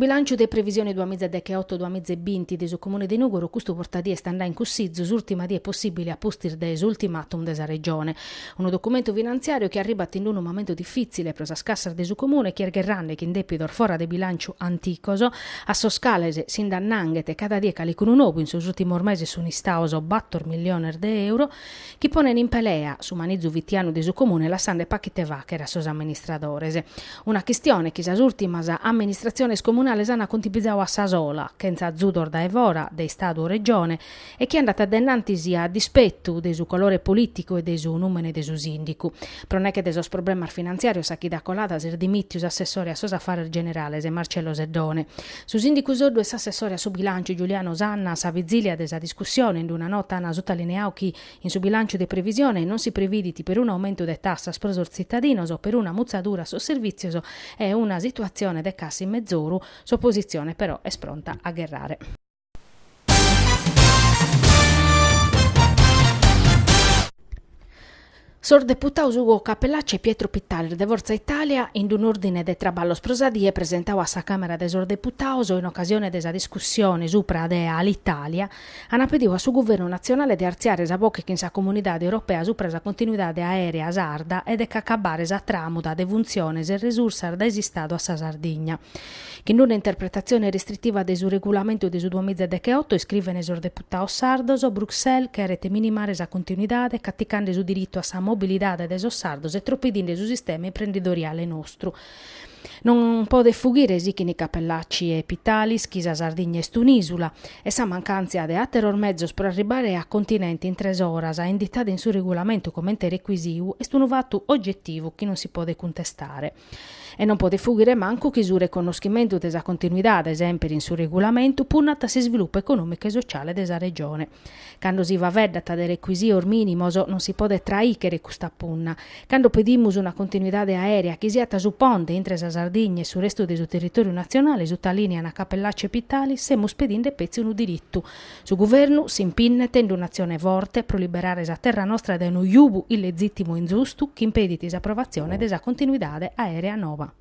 bilancio delle previsioni 2018-2020 del comune di Nuoro, questo portadì sta andando in cussizzo, l'ultima dia possibile a postir des ultimatum della regione. Un documento finanziario che arriva in un momento difficile per la scassa del comune, che ergerranne che in depidor fora del bilancio anticoso, a soscalese sin dannanghete cada dia cali con un nuovo in sus ultimi mesi su un istauso 4 milioni di euro, che pone in pelea su manizzu vittiano del comune la sande pacchete vacchera sos amministradores. Una questione che sa ultima amministrazione comunale sana contipizzava a Sasola, che in Zudor da Evora, dei Stato Regione, e che è andata dennantisi a dispetto del suo colore politico e del suo numero del suo sindico. Però non è che del suo problema finanziario sa chi da colata ser dimittius assessore a sos affari generale e Marcello Seddone. Su sindico sordo e assessore a su bilancio Giuliano Sanna sa vigilia desa discussione in una nota ana sottolineau che in su bilancio de previsione non si previditi per un aumento de tassas prosor cittadinos o per una muzzadura so servizioso è una situazione de cassi in mezz'oro. Sua posizione però è pronta a guerrare. Sordeputaus Ugo Cappellacci e Pietro Pittaler de Forza Italia in un ordine de traballo sprosadie presentau a sa Camera de Sordeputaus in occasione desa discussione supra dea all'Italia hanno pediu a su governo nazionale de arziare sa bocche che in sa comunità europea supra sa continuità aerea sarda e de cacabare sa tramuda de funziones e risorsa da esistado a sa Sardigna. Che in un'interpretazione restrittiva de su regolamento de su 2018 iscrive ne Sordeputaus sardos Bruxelles che rete minimare sa continuità catticando su diritto a sa mobilidade de esos sardos e troppidinde su sistema imprenditoriale nostro. Non può defugire sichini Cappellacci e Pittalis, chi sa Sardigna est un'isola, e sa mancanza de atteror mezzos per arrivare a continenti in 3 oras, a indicata in su regolamento come requisivo, est un fatto oggettivo che non si può contestare. E non può defugire manco chi su riconoscimento desa continuità, ad esempio in su regolamento, punnata si sviluppo economico e sociale desa regione. Quando si va veddata de requisior minimos, non si può traichere questa punna. Quando pedimus una continuità aerea che sia su ponte intre sa Sardegna e sul resto del suo territorio nazionale, su linea na Cappellacci e Pittali, semo spedinde pezzi un diritto. Su governo si impinne tendo un'azione forte pro liberare sa terra nostra da uno iubu illegittimo ingiusto che impediti approvazione desa continuità aerea nova.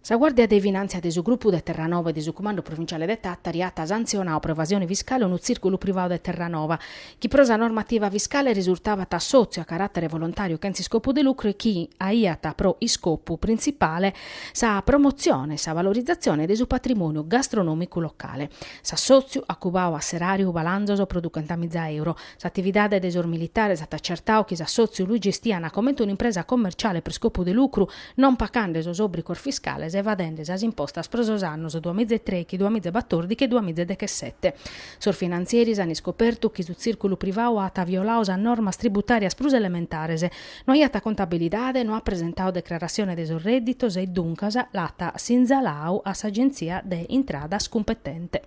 Sa Guardia dei Finanza de su gruppo de Terranova e de su comando provinciale de Tattari ha sanzionato per evasione fiscale un circolo privato de Terranova, che prosa normativa fiscale risultava ta sozio a carattere volontario che anzi scopo di lucro e chi aiata pro i scopo principale sa promozione, sa valorizzazione de su patrimonio gastronomico locale. Sa sozio accubao a serario balanzoso producentamiza euro, sa attività de desor militare sa accertao che sa sozio lui gestia come un'impresa commerciale per scopo di lucro non pacande so sobricor fiscale evadendo as impostas prosos annos 2003, 2014 e 2017. Sor finanzieri hanno scoperto che su circolo privato ha violato a normas tributarias prus elementares, non ha contabilidade, non ha presentato declarazione de sos redditos e dunque l'ata sinzalau a s'agenzia de intradas competente.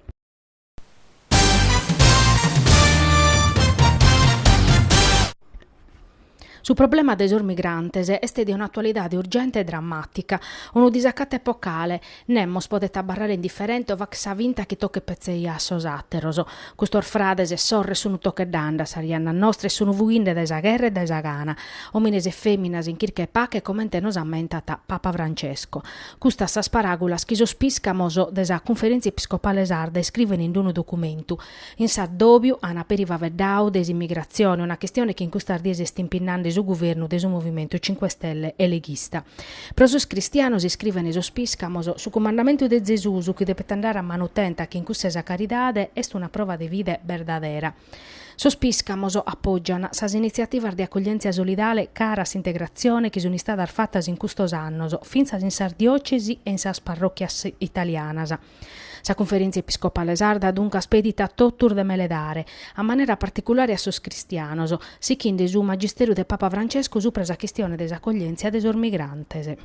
Su problema dei migrantes este di un'attualità urgente e drammatica, uno disaccato epocale, nemmos potete barrare indifferente o vaxa vinta che tocche pezzei a sosatteros. Questo frades e sorre sono tocche d'anda, sarianna nostre sono vuinde da esa guerra e da esa gana. Omines e femminas in kirche e pache commente nos ammentata Papa Francesco. Custa sa sparagulas chi spiscamos desa conferenza episcopale sarda e scriven in un documento. In Saddobio ana periva veddau desimmigrazione, una questione che in custardiese stimpinando su governo del suo movimento 5 Stelle e leghista. Prosos cristianos iscrivene spiscamos su comandamento de Gesù su che deve andare a manutenta che in questa caridade est una prova de vide verdadera. Sospiscamos appoggiano sas iniziativas di accoglienza solidale caras integrazione che sono state fatte in custos annos, finza in sas diocesi e in sas parrocchias italianas. Sa conferenza episcopale sarda dunque spedita tottur de meledare, a maniera particolare a sos cristianos, sicché in su magistero de Papa Francesco supra sa questione des accoglienza des migrantes.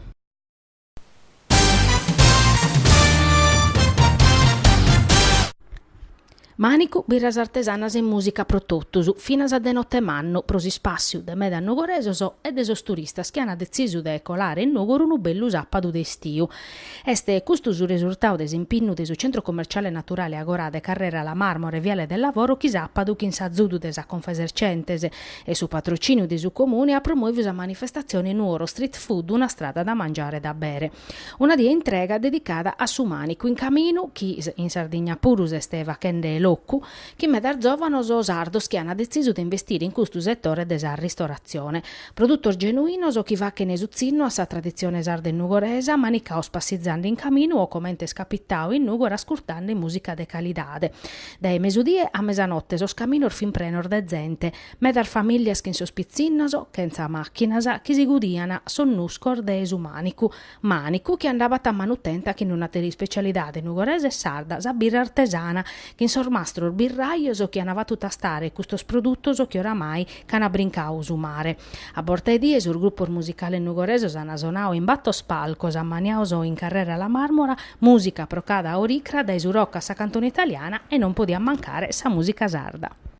Manicu birras artesanas e musica pro tottusu, finas a de notte mannu, prosi spassiu de meda nugoresoso e de sos turistas che hanno deciso de colare in Nugoru un bellu sappadu de estiu. Este custu su risultau des impinnu de su centro commerciale naturale Agorà de Carrera la Marmore Viale del Lavoro chi sappadu chi in s'azzudu de sa Confesercentese e su patrocinio di su comune ha promoviuto a manifestazione Nuoro Street Food, una strada da mangiare e da bere. Una dia entrega dedicata a su Manicu in camino, chi in Sardegna purus este vacende loccu, chi medar giovanos o sardos che hanno deciso di investire in questo settore della ristorazione. Produttor genuinos o chi va che ne suzzinno a sa tradizione sarda e nugoresa, manicao spassizzando in camino o commente scapittao in nugor ascoltando in musica de calidade. Dai mesudie a mesanotte sos caminor fin prenor de gente, medar famiglie che in sospizzinnoso, che in sa macchinas, chi si gudiana sonnuscor de su manicu che andava a manutenta che in una delle specialità de nugorese e sarda, sa birra artesana, che in sormastro il birraio so che andava tutta stare custos produttos che oramai cana brincau su mare. A borta die sul gruppo musicale nugorese sana sonao in batto spalcos a maniauso in Carrera la Marmora, musica procada a oricra dai su rocca sa cantone italiana e non podia mancare sa musica sarda.